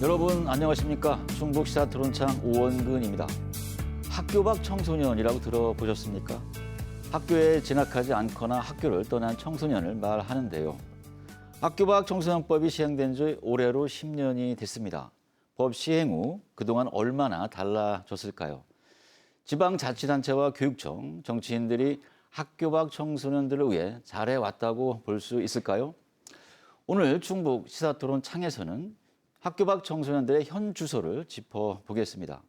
여러분 안녕하십니까? 충북 시사 토론창 오원근입니다. 학교 밖 청소년이라고 들어보셨습니까? 학교에 진학하지 않거나 학교를 떠난 청소년을 말하는데요. 학교 밖 청소년법이 시행된 지 올해로 10년이 됐습니다. 법 시행 후 그동안 얼마나 달라졌을까요? 지방자치단체와 교육청, 정치인들이 학교 밖 청소년들을 위해 잘해왔다고 볼 수 있을까요? 오늘 충북 시사토론 창에서는 학교 밖 청소년들의 현 주소를 짚어보겠습니다.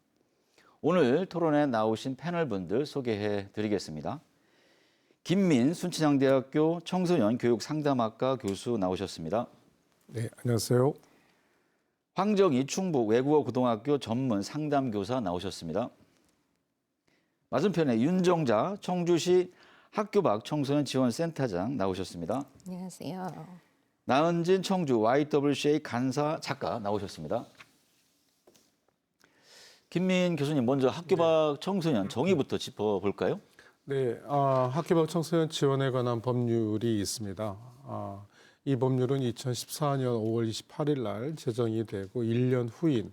오늘 토론에 나오신 패널분들 소개해 드리겠습니다. 김민 순천향대학교 청소년 교육 상담학과 교수 나오셨습니다. 네, 안녕하세요. 황정희 충북 외국어 고등학교 전문 상담교사 나오셨습니다. 맞은편에 윤정자 청주시 학교 밖 청소년 지원센터장 나오셨습니다. 안녕하세요. 나은진 청주 YWCA 간사 작가 나오셨습니다. 김민 교수님, 먼저 학교 밖 청소년 정의부터 짚어볼까요? 네, 학교 밖 청소년 지원에 관한 법률이 있습니다. 이 법률은 2014년 5월 28일 날 제정이 되고 1년 후인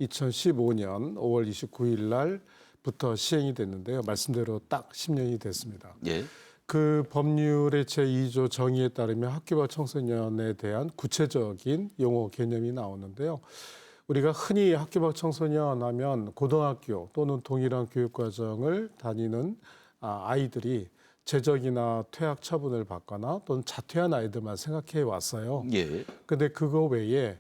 2015년 5월 29일 날부터 시행이 됐는데요. 말씀대로 딱 10년이 됐습니다. 예. 그 법률의 제2조 정의에 따르면 학교 밖 청소년에 대한 구체적인 용어 개념이 나오는데요. 우리가 흔히 학교 밖 청소년 하면 고등학교 또는 동일한 교육과정을 다니는 아이들이 재적이나 퇴학 처분을 받거나 또는 자퇴한 아이들만 생각해 왔어요. 예. 근데 그거 외에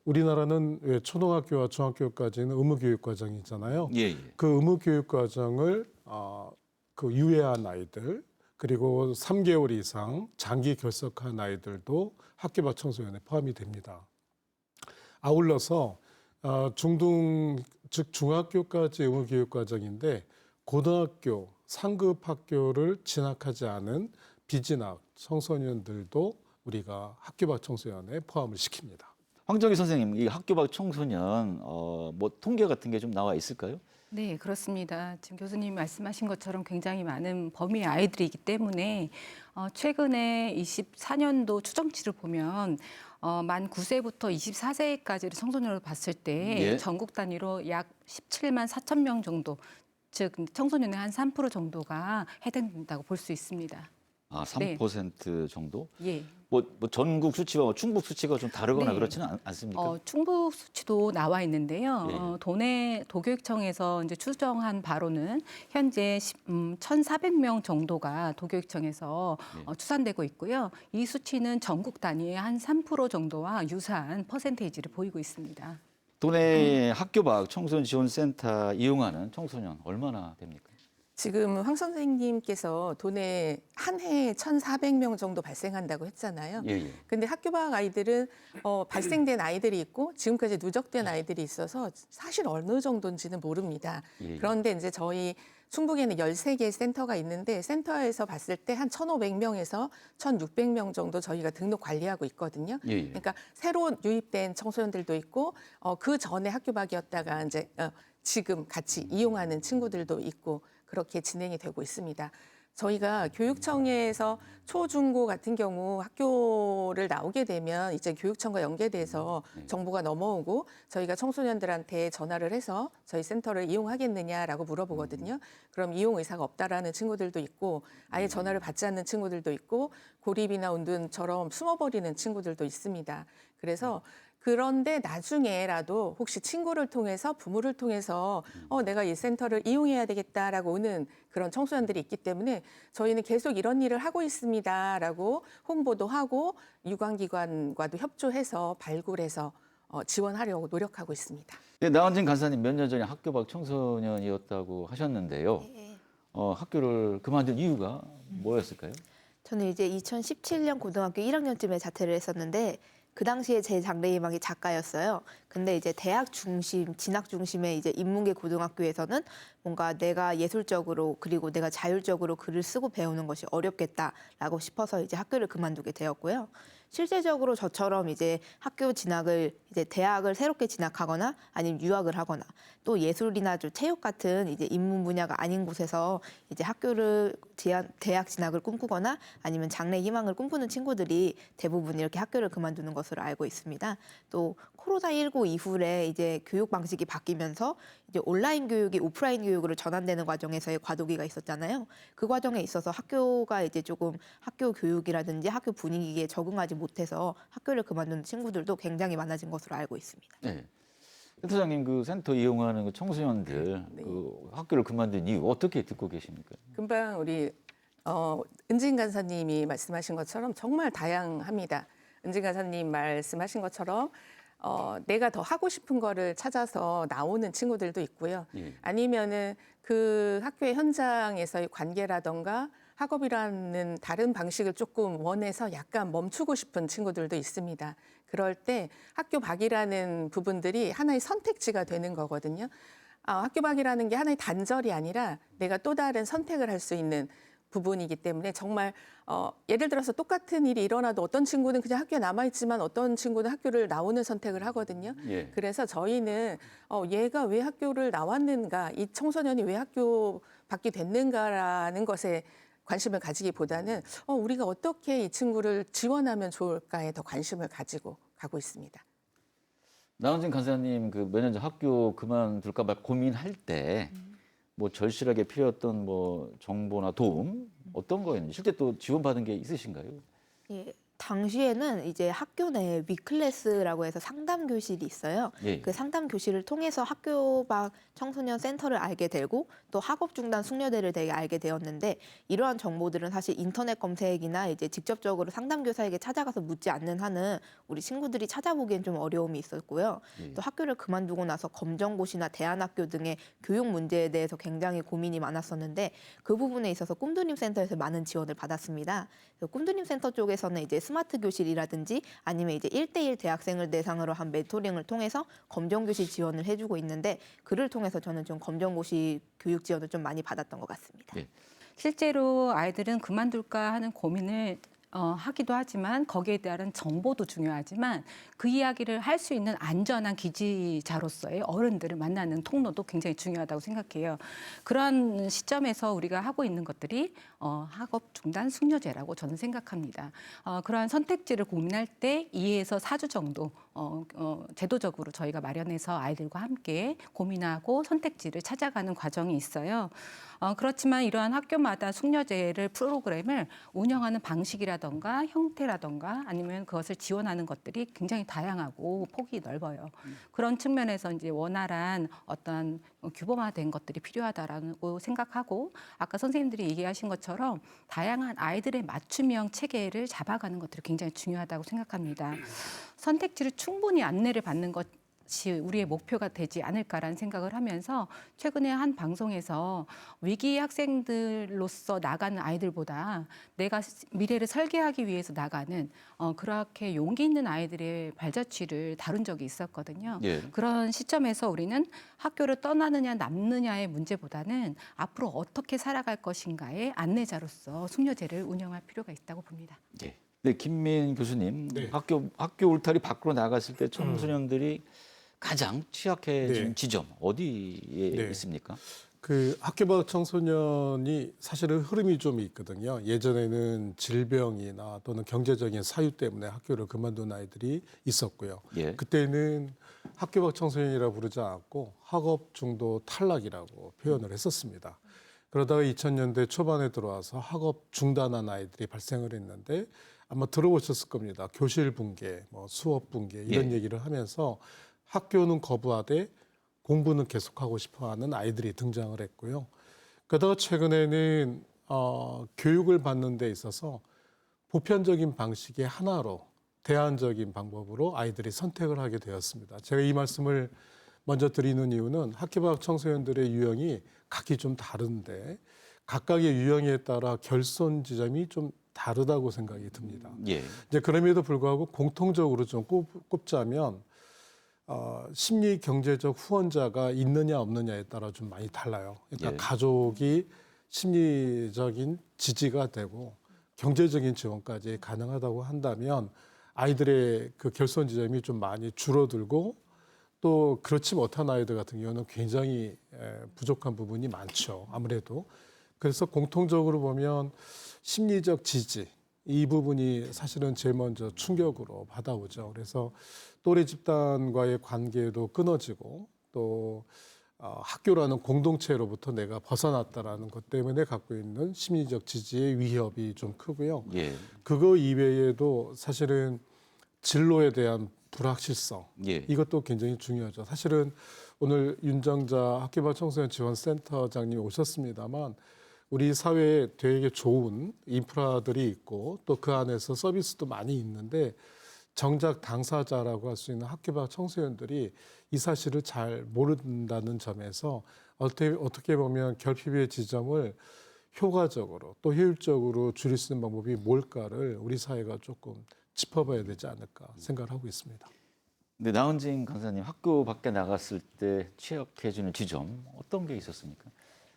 우리나라는 왜 초등학교와 중학교까지는 의무교육과정이잖아요. 예. 그 의무교육과정을 그 유예한 아이들 그리고 3개월 이상 장기 결석한 아이들도 학교 밖 청소년에 포함이 됩니다. 아울러서 중등 즉 중학교까지 의무교육과정인데 고등학교 상급 학교를 진학하지 않은 비진학 청소년들도 우리가 학교 밖 청소년에 포함을 시킵니다. 황정희 선생님, 이 학교 밖 청소년 뭐 통계 같은 게 좀 나와 있을까요? 네, 그렇습니다. 지금 교수님 말씀하신 것처럼 굉장히 많은 범위의 아이들이기 때문에 최근에 24년도 추정치를 보면 만 9세부터 24세까지를 청소년으로 봤을 때 예. 전국 단위로 약 17만 4천 명 정도, 즉 청소년의 한 3% 정도가 해당된다고 볼 수 있습니다. 3% 정도? 예. 뭐 전국 수치와 충북 수치가 좀 다르거나 네. 그렇지는 않습니까? 충북 수치도 나와 있는데요. 예. 도교육청에서 이제 추정한 바로는 현재 1,400명 정도가 도교육청에서 추산되고 있고요. 이 수치는 전국 단위의 한 3% 정도와 유사한 퍼센테이지를 보이고 있습니다. 도내 학교 밖 청소년 지원센터 이용하는 청소년 얼마나 됩니까? 지금 황 선생님께서 도내 한 해에 1,400명 정도 발생한다고 했잖아요. 예. 근데 학교 밖 아이들은 발생된 아이들이 있고 지금까지 누적된 아이들이 있어서 사실 어느 정도인지는 모릅니다. 예. 그런데 이제 저희 충북에는 13개 센터가 있는데 센터에서 봤을 때 한 1,500명에서 1,600명 정도 저희가 등록 관리하고 있거든요. 예. 그러니까 새로 유입된 청소년들도 있고 그 전에 학교 밖이었다가 이제 지금 같이 이용하는 친구들도 있고 그렇게 진행이 되고 있습니다. 저희가 교육청에서 초중고 같은 경우 학교를 나오게 되면 이제 교육청과 연계돼서 정보가 넘어오고 저희가 청소년들한테 전화를 해서 저희 센터를 이용하겠느냐라고 물어보거든요. 그럼 이용 의사가 없다라는 친구들도 있고 아예 전화를 받지 않는 친구들도 있고 고립이나 운둔처럼 숨어버리는 친구들도 있습니다. 그래서 그런데 나중에라도 혹시 친구를 통해서 부모를 통해서 내가 이 센터를 이용해야 되겠다라고 오는 그런 청소년들이 있기 때문에 저희는 계속 이런 일을 하고 있습니다라고 홍보도 하고 유관기관과도 협조해서 발굴해서 지원하려고 노력하고 있습니다. 네, 나은진 간사님 몇 년 전에 학교 밖 청소년이었다고 하셨는데요. 학교를 그만둔 이유가 뭐였을까요? 저는 이제 2017년 고등학교 1학년쯤에 자퇴를 했었는데 그 당시에 제 장래희망이 작가였어요. 근데 이제 대학 중심, 진학 중심의 이제 인문계 고등학교에서는 뭔가 내가 예술적으로 그리고 내가 자율적으로 글을 쓰고 배우는 것이 어렵겠다라고 싶어서 이제 학교를 그만두게 되었고요. 실제적으로 저처럼 이제 학교 진학을 이제 대학을 새롭게 진학하거나 아니면 유학을 하거나 또 예술이나 좀 체육 같은 이제 인문 분야가 아닌 곳에서 이제 학교를 대학 진학을 꿈꾸거나 아니면 장래 희망을 꿈꾸는 친구들이 대부분 이렇게 학교를 그만두는 것으로 알고 있습니다. 또 코로나19 이후에 이제 교육 방식이 바뀌면서 이제 온라인 교육이 오프라인 교육으로 전환되는 과정에서의 과도기가 있었잖아요. 그 과정에 있어서 학교가 이제 조금 학교 교육이라든지 학교 분위기에 적응하지 못해서 학교를 그만두는 친구들도 굉장히 많아진 것으로 알고 있습니다. 네. 센터장님 그 센터 이용하는 그 청소년들 네. 그 학교를 그만둔 이유 어떻게 듣고 계십니까? 금방 우리 은진 간사님이 말씀하신 것처럼 정말 다양합니다. 은진 간사님 말씀하신 것처럼 내가 더 하고 싶은 거를 찾아서 나오는 친구들도 있고요. 예. 아니면은 그 학교의 현장에서의 관계라던가 학업이라는 다른 방식을 조금 원해서 약간 멈추고 싶은 친구들도 있습니다. 그럴 때 학교 밖이라는 부분들이 하나의 선택지가 되는 거거든요. 학교 밖이라는 게 하나의 단절이 아니라 내가 또 다른 선택을 할 수 있는 부분이기 때문에 정말 예를 들어서 똑같은 일이 일어나도 어떤 친구는 그냥 학교에 남아있지만 어떤 친구는 학교를 나오는 선택을 하거든요. 예. 그래서 저희는 얘가 왜 학교를 나왔는가, 이 청소년이 왜 학교 밖이 됐는가라는 것에 관심을 가지기보다는 우리가 어떻게 이 친구를 지원하면 좋을까에 더 관심을 가지고 가고 있습니다. 나은진 간사님 그 몇 년 전 학교 그만둘까 봐 고민할 때 뭐 절실하게 필요했던 뭐 정보나 도움 어떤 거였는지 실제 또 지원받은 게 있으신가요? 예, 당시에는 이제 학교 내에 위클래스라고 해서 상담 교실이 있어요. 예. 그 상담 교실을 통해서 학교 밖 청소년 센터를 알게 되고 또 학업 중단 숙려대를 되게 알게 되었는데 이러한 정보들은 사실 인터넷 검색이나 이제 직접적으로 상담 교사에게 찾아가서 묻지 않는 한은 우리 친구들이 찾아보기엔 좀 어려움이 있었고요. 예. 또 학교를 그만두고 나서 검정고시나 대안학교 등의 교육 문제에 대해서 굉장히 고민이 많았었는데 그 부분에 있어서 꿈드림 센터에서 많은 지원을 받았습니다. 꿈드림 센터 쪽에서는 이제 스마트 교실이라든지 아니면 이제 1대1 대학생을 대상으로 한 멘토링을 통해서 검정고시 지원을 해주고 있는데 그를 통해서 저는 좀 검정고시 교육 지원을 좀 많이 받았던 것 같습니다. 예. 실제로 아이들은 그만둘까 하는 고민을 하기도 하지만 거기에 대한 정보도 중요하지만 그 이야기를 할 수 있는 안전한 기지자로서의 어른들을 만나는 통로도 굉장히 중요하다고 생각해요. 그런 시점에서 우리가 하고 있는 것들이 학업 중단 숙려제라고 저는 생각합니다. 그러한 선택지를 고민할 때 2에서 4주 정도 제도적으로 저희가 마련해서 아이들과 함께 고민하고 선택지를 찾아가는 과정이 있어요. 그렇지만 이러한 학교마다 숙려제를 프로그램을 운영하는 방식이라던가 형태라던가 아니면 그것을 지원하는 것들이 굉장히 다양하고 폭이 넓어요. 그런 측면에서 이제 원활한 어떤 규범화된 것들이 필요하다라고 생각하고 아까 선생님들이 얘기하신 것처럼 다양한 아이들의 맞춤형 체계를 잡아가는 것들이 굉장히 중요하다고 생각합니다. 선택지를 충분히 안내를 받는 것이 우리의 목표가 되지 않을까라는 생각을 하면서 최근에 한 방송에서 위기 학생들로서 나가는 아이들보다 내가 미래를 설계하기 위해서 나가는 그렇게 용기 있는 아이들의 발자취를 다룬 적이 있었거든요. 예. 그런 시점에서 우리는 학교를 떠나느냐 남느냐의 문제보다는 앞으로 어떻게 살아갈 것인가의 안내자로서 숙려제를 운영할 필요가 있다고 봅니다. 예. 네, 김민 교수님, 네. 학교 울타리 밖으로 나갔을 때 청소년들이 가장 취약해진 네. 지점 어디에 네. 있습니까? 그 학교 밖 청소년이 사실은 흐름이 좀 있거든요. 예전에는 질병이나 또는 경제적인 사유 때문에 학교를 그만둔 아이들이 있었고요. 예. 그때는 학교 밖 청소년이라고 부르지 않았고 학업 중도 탈락이라고 표현을 했었습니다. 그러다가 2000년대 초반에 들어와서 학업 중단한 아이들이 발생을 했는데 아마 들어보셨을 겁니다. 교실 붕괴, 뭐 수업 붕괴 이런 예. 얘기를 하면서 학교는 거부하되 공부는 계속하고 싶어하는 아이들이 등장을 했고요. 그러다가 최근에는 교육을 받는 데 있어서 보편적인 방식의 하나로 대안적인 방법으로 아이들이 선택을 하게 되었습니다. 제가 이 말씀을 먼저 드리는 이유는 학교 밖 청소년들의 유형이 각기 좀 다른데 각각의 유형에 따라 결손 지점이 좀 다르다고 생각이 듭니다. 예. 이제 그럼에도 불구하고 공통적으로 좀 꼽자면 심리 경제적 후원자가 있느냐 없느냐에 따라 좀 많이 달라요. 그러니까 예. 가족이 심리적인 지지가 되고 경제적인 지원까지 가능하다고 한다면 아이들의 그 결손 지점이 좀 많이 줄어들고 또 그렇지 못한 아이들 같은 경우는 굉장히 부족한 부분이 많죠. 아무래도. 그래서 공통적으로 보면 심리적 지지 이 부분이 사실은 제일 먼저 충격으로 받아오죠. 그래서 또래 집단과의 관계도 끊어지고 또 학교라는 공동체로부터 내가 벗어났다라는 것 때문에 갖고 있는 심리적 지지의 위협이 좀 크고요. 예. 그거 이외에도 사실은 진로에 대한 불확실성 예. 이것도 굉장히 중요하죠. 사실은 오늘 윤정자 학교발 청소년 지원센터장님이 오셨습니다만 우리 사회에 되게 좋은 인프라들이 있고 또 그 안에서 서비스도 많이 있는데 정작 당사자라고 할 수 있는 학교 밖 청소년들이 이 사실을 잘 모른다는 점에서 어떻게 보면 결핍의 지점을 효과적으로 또 효율적으로 줄일 수 있는 방법이 뭘까를 우리 사회가 조금 짚어봐야 되지 않을까 생각을 하고 있습니다. 근데 나은진 강사님 학교 밖에 나갔을 때 취약해지는 지점 어떤 게 있었습니까?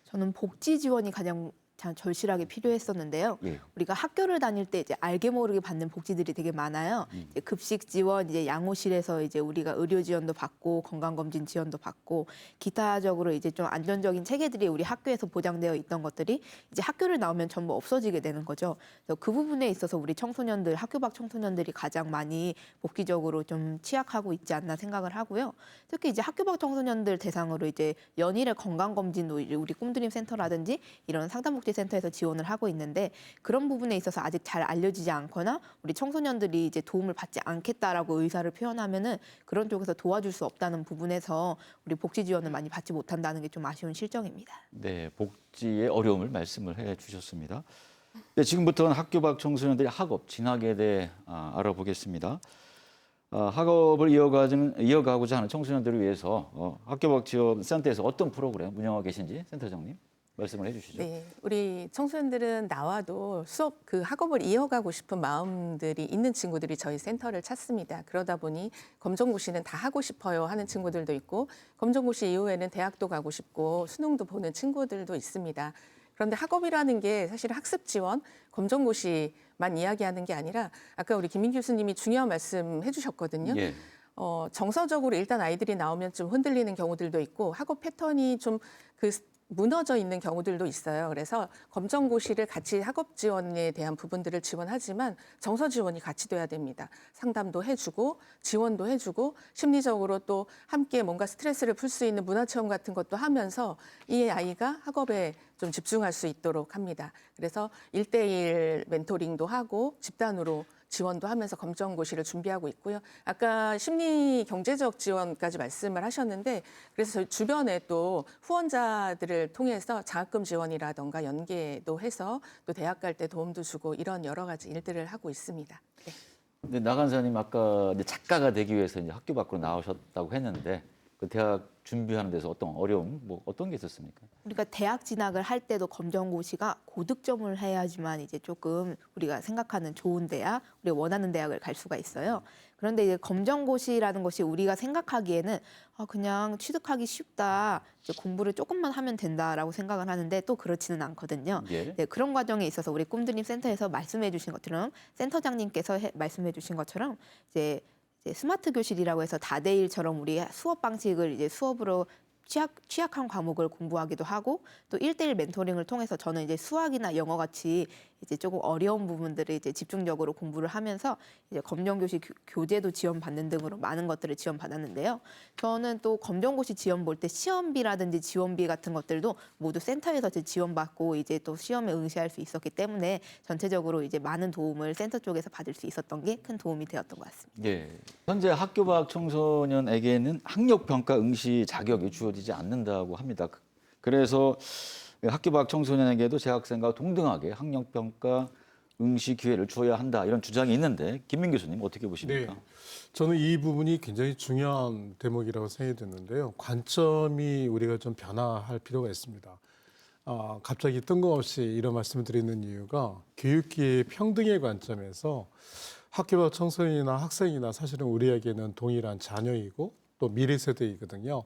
저는 복지 지원이 가장 절실하게 필요했었는데요. 예. 우리가 학교를 다닐 때 이제 알게 모르게 받는 복지들이 되게 많아요. 이제 급식 지원, 이제 양호실에서 이제 우리가 의료 지원도 받고 건강검진 지원도 받고 기타적으로 이제 좀 안전적인 체계들이 우리 학교에서 보장되어 있던 것들이 이제 학교를 나오면 전부 없어지게 되는 거죠. 그래서 그 부분에 있어서 우리 청소년들, 학교 밖 청소년들이 가장 많이 복지적으로 좀 취약하고 있지 않나 생각을 하고요. 특히 이제 학교 밖 청소년들 대상으로 이제 연일의 건강검진도 이제 우리 꿈드림 센터라든지 이런 상담복지 센터에서 지원을 하고 있는데 그런 부분에 있어서 아직 잘 알려지지 않거나 우리 청소년들이 이제 도움을 받지 않겠다라고 의사를 표현하면은 그런 쪽에서 도와줄 수 없다는 부분에서 우리 복지 지원을 많이 받지 못한다는 게 좀 아쉬운 실정입니다. 네, 복지의 어려움을 말씀을 해 주셨습니다. 네, 지금부터는 학교 밖 청소년들의 학업 진학에 대해 알아보겠습니다. 학업을 이어가고자 하는 청소년들을 위해서 학교 밖 지원 센터에서 어떤 프로그램 운영하고 계신지 센터장님 말씀을 해주시죠. 네, 우리 청소년들은 나와도 수업 그 학업을 이어가고 싶은 마음들이 있는 친구들이 저희 센터를 찾습니다. 그러다 보니 검정고시는 다 하고 싶어요 하는 친구들도 있고 검정고시 이후에는 대학도 가고 싶고 수능도 보는 친구들도 있습니다. 그런데 학업이라는 게 사실 학습 지원, 검정고시만 이야기하는 게 아니라 아까 우리 김민 교수님이 중요한 말씀 해주셨거든요. 예. 정서적으로 일단 아이들이 나오면 좀 흔들리는 경우들도 있고 학업 패턴이 좀 무너져 있는 경우들도 있어요. 그래서 검정고시를 같이 학업 지원에 대한 부분들을 지원하지만 정서 지원이 같이 돼야 됩니다. 상담도 해주고 지원도 해주고 심리적으로 또 함께 뭔가 스트레스를 풀 수 있는 문화체험 같은 것도 하면서 이 아이가 학업에 좀 집중할 수 있도록 합니다. 그래서 1대1 멘토링도 하고 집단으로 지원도 하면서 검정고시를 준비하고 있고요. 아까 심리 경제적 지원까지 말씀을 하셨는데 그래서 저희 주변에 또 후원자들을 통해서 장학금 지원이라던가 연계도 해서 또 대학 갈 때 도움도 주고 이런 여러 가지 일들을 하고 있습니다. 네. 근데 나 강사님 아까 이제 작가가 되기 위해서 이제 학교 밖으로 나오셨다고 했는데 그 대학 준비하는 데서 어떤 어려움, 뭐 어떤 게 있었습니까? 우리가 대학 진학을 할 때도 검정고시가 고득점을 해야지만 이제 조금 우리가 생각하는 좋은 대학, 우리가 원하는 대학을 갈 수가 있어요. 그런데 이제 검정고시라는 것이 우리가 생각하기에는 그냥 취득하기 쉽다, 이제 공부를 조금만 하면 된다라고 생각을 하는데 또 그렇지는 않거든요. 예. 네, 그런 과정에 있어서 우리 꿈드림 센터에서 말씀해주신 것처럼 센터장님께서 말씀해주신 것처럼 이제 스마트 교실이라고 해서 다대일처럼 우리 수업 방식을 이제 수업으로 취약한 과목을 공부하기도 하고 또 1대1 멘토링을 통해서 저는 이제 수학이나 영어 같이 이제 조금 어려운 부분들을 이제 집중적으로 공부를 하면서 이제 검정고시 교재도 지원받는 등으로 많은 것들을 지원받았는데요. 저는 또 검정고시 지원 볼 때 시험비라든지 지원비 같은 것들도 모두 센터에서 지원받고 이제 또 시험에 응시할 수 있었기 때문에 전체적으로 이제 많은 도움을 센터 쪽에서 받을 수 있었던 게 큰 도움이 되었던 것 같습니다. 예. 현재 학교 밖 청소년에게는 학력 평가 응시 자격이 주어지지 않는다고 합니다. 그래서 학교 밖 청소년에게도 재학생과 동등하게 학력 평가 응시 기회를 주어야 한다 이런 주장이 있는데 김민 교수님 어떻게 보십니까? 네, 저는 이 부분이 굉장히 중요한 대목이라고 생각이 드는데요. 관점이 우리가 좀 변화할 필요가 있습니다. 갑자기 뜬금없이 이런 말씀을 드리는 이유가 교육기회 평등의 관점에서 학교 밖 청소년이나 학생이나 사실은 우리에게는 동일한 자녀이고 또 미래 세대이거든요.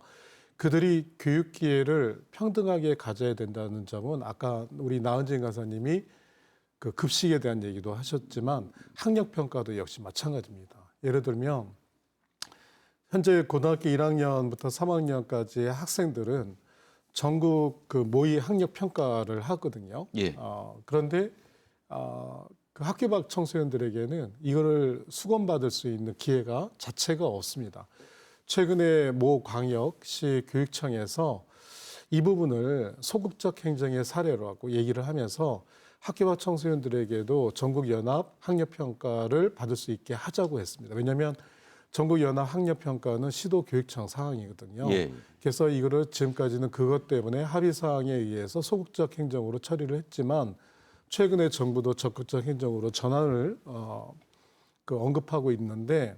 그들이 교육 기회를 평등하게 가져야 된다는 점은 아까 우리 나은진 강사님이 그 급식에 대한 얘기도 하셨지만 학력 평가도 역시 마찬가지입니다. 예를 들면 현재 고등학교 1학년부터 3학년까지의 학생들은 전국 그 모의 학력 평가를 하거든요. 예. 그런데 그 학교 밖 청소년들에게는 이거를 수검받을 수 있는 기회가 자체가 없습니다. 최근에 모 광역시 교육청에서 이 부분을 소극적 행정의 사례라고 얘기를 하면서 학교 밖 청소년들에게도 전국 연합 학력 평가를 받을 수 있게 하자고 했습니다. 왜냐하면 전국 연합 학력 평가는 시도 교육청 사항이거든요. 예. 그래서 이거를 지금까지는 그것 때문에 합의 사항에 의해서 소극적 행정으로 처리를 했지만 최근에 정부도 적극적 행정으로 전환을 언급하고 있는데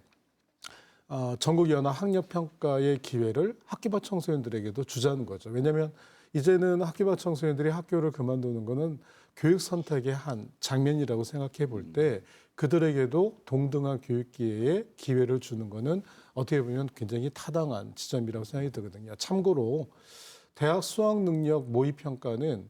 전국 연합 학력 평가의 기회를 학교 밖 청소년들에게도 주자는 거죠. 왜냐하면 이제는 학교 밖 청소년들이 학교를 그만두는 거는 교육 선택의 한 장면이라고 생각해 볼 때 그들에게도 동등한 교육 기회를 주는 거는 어떻게 보면 굉장히 타당한 지점이라고 생각이 들거든요. 참고로 대학 수학 능력 모의 평가는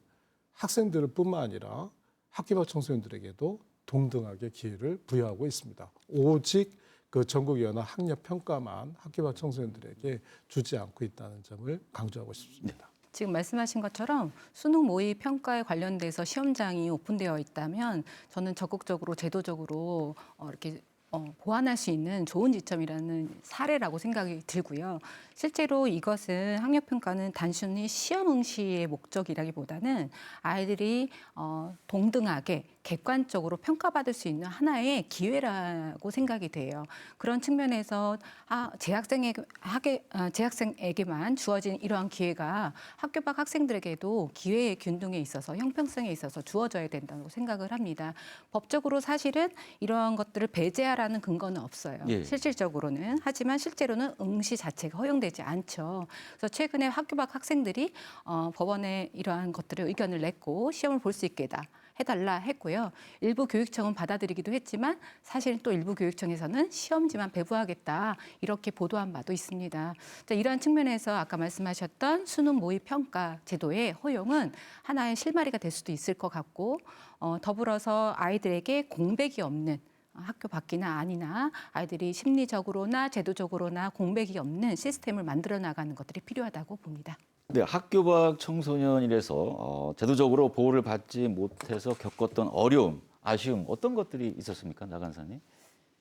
학생들 뿐만 아니라 학교 밖 청소년들에게도 동등하게 기회를 부여하고 있습니다. 오직 그 전국 연합 학력 평가만 학교 밖 청소년들에게 주지 않고 있다는 점을 강조하고 싶습니다. 지금 말씀하신 것처럼 수능 모의 평가에 관련돼서 시험장이 오픈되어 있다면 저는 적극적으로 제도적으로 이렇게 보완할 수 있는 좋은 지점이라는 사례라고 생각이 들고요. 실제로 이것은 학력평가는 단순히 시험 응시의 목적이라기보다는 아이들이 동등하게 객관적으로 평가받을 수 있는 하나의 기회라고 생각이 돼요. 그런 측면에서 재학생에게만 주어진 이러한 기회가 학교 밖 학생들에게도 기회의 균등에 있어서 형평성에 있어서 주어져야 된다고 생각을 합니다. 법적으로 사실은 이러한 것들을 배제하라는 근거는 없어요. 예. 실질적으로는. 하지만 실제로는 응시 자체가 허용되지 않죠. 그래서 최근에 학교 밖 학생들이 법원에 이러한 것들을 의견을 냈고 시험을 볼 수 있게 해달라 했고요. 일부 교육청은 받아들이기도 했지만 사실 또 일부 교육청에서는 시험지만 배부하겠다 이렇게 보도한 바도 있습니다. 자, 이러한 측면에서 아까 말씀하셨던 수능 모의 평가 제도의 허용은 하나의 실마리가 될 수도 있을 것 같고 더불어서 아이들에게 공백이 없는 학교 밖이나 아니나 아이들이 심리적으로나 제도적으로나 공백이 없는 시스템을 만들어 나가는 것들이 필요하다고 봅니다. 네, 학교 밖 청소년이라서 제도적으로 보호를 받지 못해서 겪었던 어려움, 아쉬움 어떤 것들이 있었습니까, 나 간사님?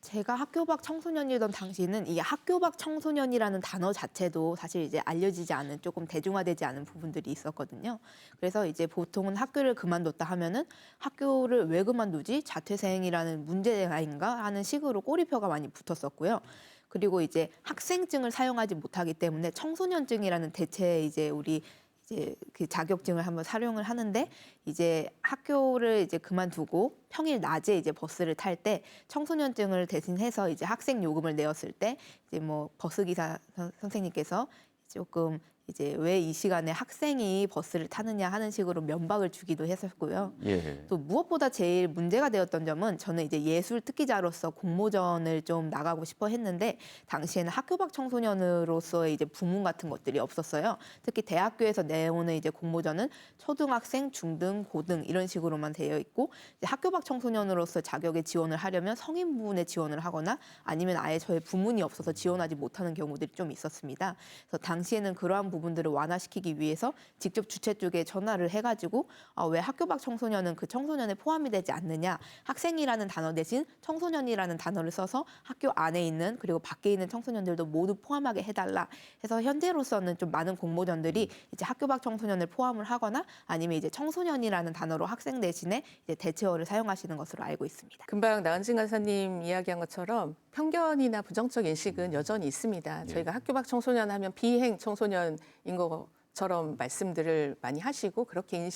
제가 학교 밖 청소년이던 당시는 이 학교 밖 청소년이라는 단어 자체도 사실 이제 알려지지 않은 조금 대중화되지 않은 부분들이 있었거든요. 그래서 이제 보통은 학교를 그만뒀다 하면은 학교를 왜 그만두지? 자퇴생이라는 문제가 아닌가 하는 식으로 꼬리표가 많이 붙었었고요. 그리고 이제 학생증을 사용하지 못하기 때문에 청소년증이라는 대체 이제 우리 이제 그 자격증을 한번 사용을 하는데 이제 학교를 이제 그만두고 평일 낮에 이제 버스를 탈 때 청소년증을 대신해서 이제 학생 요금을 내었을 때 이제 뭐 버스 기사 선생님께서 조금 이제 왜 이 시간에 학생이 버스를 타느냐 하는 식으로 면박을 주기도 했었고요. 예. 또 무엇보다 제일 문제가 되었던 점은 저는 이제 예술 특기자로서 공모전을 좀 나가고 싶어 했는데 당시에는 학교 밖 청소년으로서의 이제 부문 같은 것들이 없었어요. 특히 대학교에서 내오는 이제 공모전은 초등학생, 중등, 고등 이런 식으로만 되어 있고 이제 학교 밖 청소년으로서 자격에 지원을 하려면 성인 부문에 지원을 하거나 아니면 아예 저의 부문이 없어서 지원하지 못하는 경우들이 좀 있었습니다. 그래서 당시에는 그러한 부분들을 완화시키기 위해서 직접 주최 쪽에 전화를 해가지고 왜 학교 밖 청소년은 그 청소년에 포함이 되지 않느냐, 학생이라는 단어 대신 청소년이라는 단어를 써서 학교 안에 있는 그리고 밖에 있는 청소년들도 모두 포함하게 해달라 해서 현재로서는 좀 많은 공모전들이 이제 학교 밖 청소년을 포함을 하거나 아니면 이제 청소년이라는 단어로 학생 대신에 이제 대체어를 사용하시는 것으로 알고 있습니다. 금방 나은진 간사님 이야기한 것처럼 편견이나 부정적 인식은 여전히 있습니다. 저희가 학교 밖 청소년 하면 비행 청소년인 것처럼 말씀들을 많이 하시고 그렇게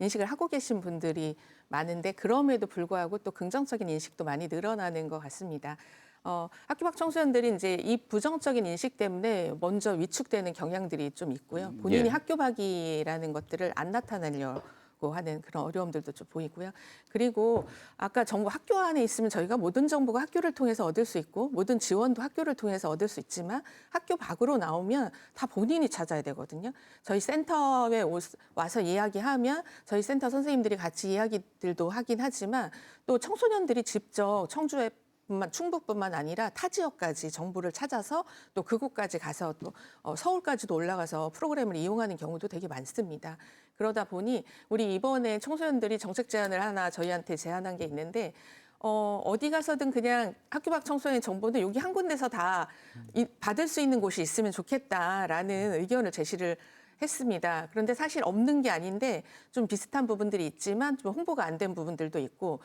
인식을 하고 계신 분들이 많은데 그럼에도 불구하고 또 긍정적인 인식도 많이 늘어나는 것 같습니다. 학교 밖 청소년들이 이제 이 부정적인 인식 때문에 먼저 위축되는 경향들이 좀 있고요. 본인이 예. 학교 밖이라는 것들을 안 나타내려고 하는 그런 어려움들도 좀 보이고요. 그리고 아까 정보 학교 안에 있으면 저희가 모든 정보가 학교를 통해서 얻을 수 있고 모든 지원도 학교를 통해서 얻을 수 있지만 학교 밖으로 나오면 다 본인이 찾아야 되거든요. 저희 센터에 와서 이야기하면 저희 센터 선생님들이 같이 이야기들도 하긴 하지만 또 청소년들이 직접 청주에 충북뿐만 아니라 타 지역까지 정보를 찾아서 또 그곳까지 가서 또 서울까지도 올라가서 프로그램을 이용하는 경우도 되게 많습니다. 그러다 보니 우리 이번에 청소년들이 정책 제안을 하나 저희한테 제안한 게 있는데 어디 가서든 그냥 학교 밖 청소년 정보는 여기 한 군데서 다 받을 수 있는 곳이 있으면 좋겠다라는 의견을 제시를 했습니다. 그런데 사실 없는 게 아닌데 좀 비슷한 부분들이 있지만 좀 홍보가 안 된 부분들도 있고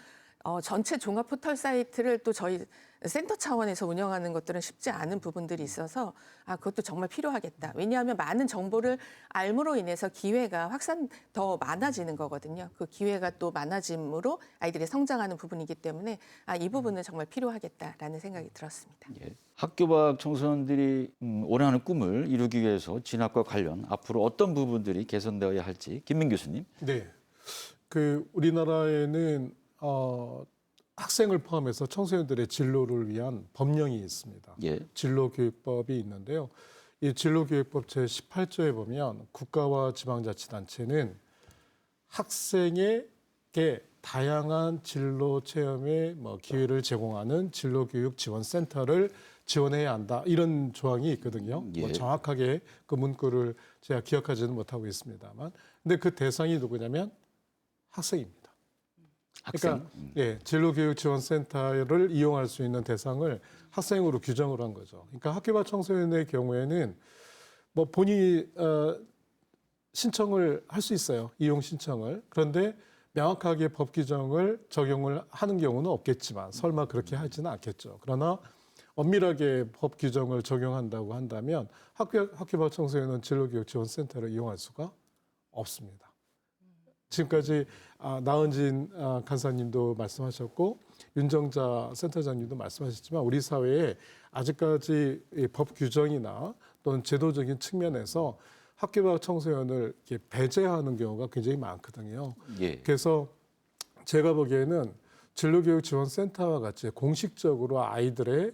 전체 종합 포털 사이트를 또 저희 센터 차원에서 운영하는 것들은 쉽지 않은 부분들이 있어서 그것도 정말 필요하겠다. 왜냐하면 많은 정보를 알므로 인해서 기회가 더 많아지는 거거든요. 그 기회가 또 많아짐으로 아이들이 성장하는 부분이기 때문에 이 부분은 정말 필요하겠다라는 생각이 들었습니다. 예. 학교 밖 청소년들이 원하는 꿈을 이루기 위해서 진학과 관련 앞으로 어떤 부분들이 개선되어야 할지 김민 교수님. 네, 우리나라에는 학생을 포함해서 청소년들의 진로를 위한 법령이 있습니다. 예. 진로교육법이 있는데요. 이 진로교육법 제18조에 보면 국가와 지방자치단체는 학생에게 다양한 진로 체험의 기회를 제공하는 진로교육 지원센터를 지원해야 한다. 이런 조항이 있거든요. 예. 정확하게 그 문구를 제가 기억하지는 못하고 있습니다만, 근데 그 대상이 누구냐면 학생입니다. 학생. 그러니까 진로교육지원센터를 이용할 수 있는 대상을 학생으로 규정을 한 거죠. 그러니까 학교 밖 청소년의 경우에는 본인이 신청을 할 수 있어요. 이용 신청을. 그런데 명확하게 법 규정을 적용을 하는 경우는 없겠지만 설마 그렇게 하지는 않겠죠. 그러나 엄밀하게 법 규정을 적용한다고 한다면 학교 밖 청소년은 진로교육지원센터를 이용할 수가 없습니다. 지금까지 나은진 간사님도 말씀하셨고 윤정자 센터장님도 말씀하셨지만 우리 사회에 아직까지 법 규정이나 또는 제도적인 측면에서 학교 밖 청소년을 이렇게 배제하는 경우가 굉장히 많거든요. 예. 그래서 제가 보기에는 진로교육지원센터와 같이 공식적으로 아이들의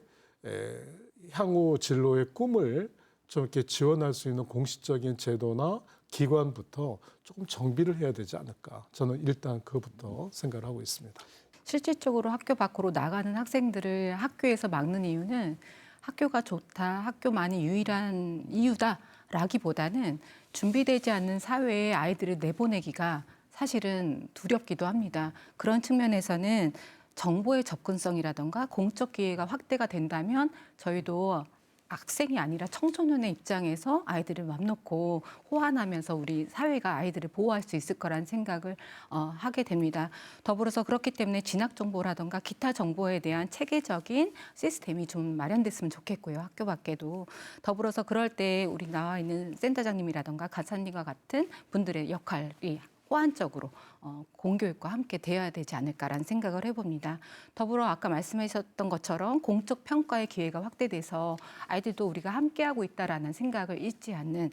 향후 진로의 꿈을 좀 이렇게 지원할 수 있는 공식적인 제도나 기관부터 조금 정비를 해야 되지 않을까. 저는 일단 그것부터 생각을 하고 있습니다. 실질적으로 학교 밖으로 나가는 학생들을 학교에서 막는 이유는 학교가 좋다, 학교만이 유일한 이유다라기보다는 준비되지 않는 사회에 아이들을 내보내기가 사실은 두렵기도 합니다. 그런 측면에서는 정보의 접근성이라든가 공적 기회가 확대가 된다면 저희도 학생이 아니라 청소년의 입장에서 아이들을 맘 놓고 호환하면서 우리 사회가 아이들을 보호할 수 있을 거라는 생각을 하게 됩니다. 더불어서 그렇기 때문에 진학 정보라든가 기타 정보에 대한 체계적인 시스템이 좀 마련됐으면 좋겠고요. 학교 밖에도. 더불어서 그럴 때 우리 나와 있는 센터장님이라든가 간사님과 같은 분들의 역할이 호환적으로 공교육과 함께 되어야 되지 않을까라는 생각을 해봅니다. 더불어 아까 말씀하셨던 것처럼 공적 평가의 기회가 확대돼서 아이들도 우리가 함께하고 있다라는 생각을 잊지 않는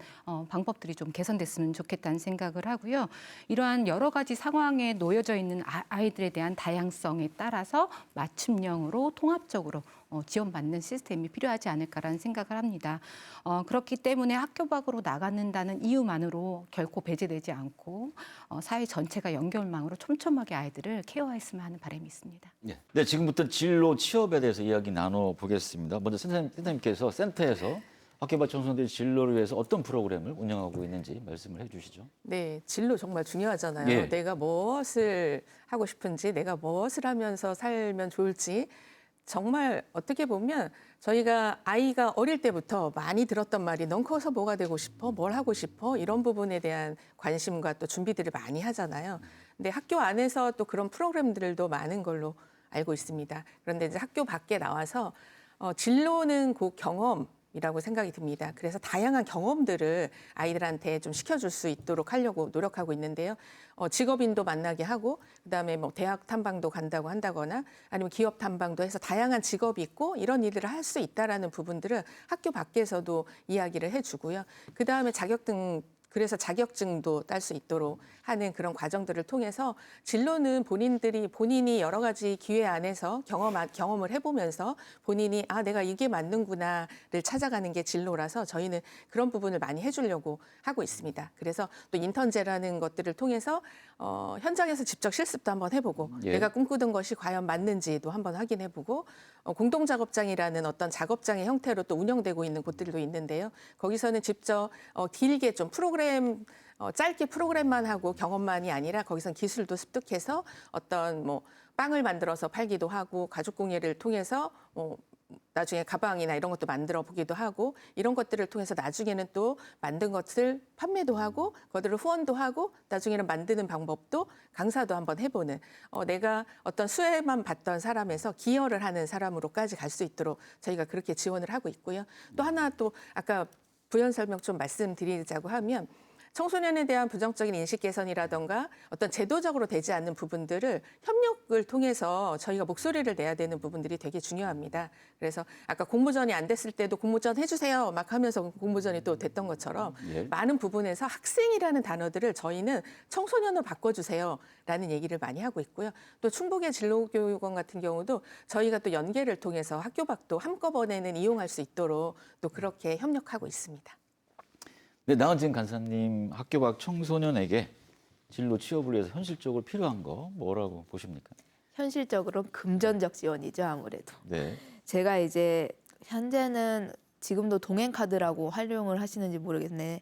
방법들이 좀 개선됐으면 좋겠다는 생각을 하고요. 이러한 여러 가지 상황에 놓여져 있는 아이들에 대한 다양성에 따라서 맞춤형으로 통합적으로 지원받는 시스템이 필요하지 않을까라는 생각을 합니다. 그렇기 때문에 학교 밖으로 나가는다는 이유만으로 결코 배제되지 않고 사회 전체가 연결망으로 촘촘하게 아이들을 케어했으면 하는 바람이 있습니다. 네, 지금부터 진로 취업에 대해서 이야기 나눠보겠습니다. 먼저 센터님께서 센터에서 학교 밖 청소년들의 진로를 위해서 어떤 프로그램을 운영하고 있는지 말씀을 해주시죠. 네, 진로 정말 중요하잖아요. 예. 내가 무엇을 하고 싶은지, 내가 무엇을 하면서 살면 좋을지 정말 어떻게 보면 저희가 아이가 어릴 때부터 많이 들었던 말이 넌 커서 뭐가 되고 싶어? 뭘 하고 싶어? 이런 부분에 대한 관심과 또 준비들을 많이 하잖아요. 근데 학교 안에서 또 그런 프로그램들도 많은 걸로 알고 있습니다. 그런데 이제 학교 밖에 나와서 진로는 곧 경험이라고 생각이 듭니다. 그래서 다양한 경험들을 아이들한테 좀 시켜줄 수 있도록 하려고 노력하고 있는데요. 직업인도 만나게 하고 그다음에 대학 탐방도 간다고 한다거나 아니면 기업 탐방도 해서 다양한 직업이 있고 이런 일들을 할 수 있다라는 부분들을 학교 밖에서도 이야기를 해주고요. 그다음에 자격증 그래서 자격증도 딸 수 있도록 하는 그런 과정들을 통해서 진로는 본인이 여러 가지 기회 안에서 경험을 해보면서 본인이 내가 이게 맞는구나를 찾아가는 게 진로라서 저희는 그런 부분을 많이 해주려고 하고 있습니다. 그래서 또 인턴제라는 것들을 통해서 현장에서 직접 실습도 한번 해보고 예. 내가 꿈꾸던 것이 과연 맞는지도 한번 확인해보고 공동작업장이라는 어떤 작업장의 형태로 또 운영되고 있는 곳들도 있는데요. 거기서는 직접 길게 좀 짧게 프로그램만 하고 경험만이 아니라 거기선 기술도 습득해서 어떤 빵을 만들어서 팔기도 하고 가죽 공예를 통해서 나중에 가방이나 이런 것도 만들어 보기도 하고 이런 것들을 통해서 나중에는 또 만든 것을 판매도 하고 그들을 후원도 하고 나중에는 만드는 방법도 강사도 한번 해보는 내가 어떤 수혜만 받던 사람에서 기여를 하는 사람으로까지 갈 수 있도록 저희가 그렇게 지원을 하고 있고요. 또 하나 또 아까 부연 설명 좀 말씀드리자고 하면 청소년에 대한 부정적인 인식 개선이라던가 어떤 제도적으로 되지 않는 부분들을 협력을 통해서 저희가 목소리를 내야 되는 부분들이 되게 중요합니다. 그래서 아까 공모전이 안 됐을 때도 공모전 해주세요 막 하면서 공모전이 또 됐던 것처럼 예. 많은 부분에서 학생이라는 단어들을 저희는 청소년으로 바꿔주세요라는 얘기를 많이 하고 있고요. 또 충북의 진로교육원 같은 경우도 저희가 또 연계를 통해서 학교 밖도 한꺼번에는 이용할 수 있도록 또 그렇게 협력하고 있습니다. 네, 나은진 간사님, 학교 밖 청소년에게 진로 취업을 위해서 현실적으로 필요한 거 뭐라고 보십니까? 현실적으로 금전적 지원이죠, 아무래도. 네. 제가 이제 현재는 지금도 동행 카드라고 활용을 하시는지 모르겠는데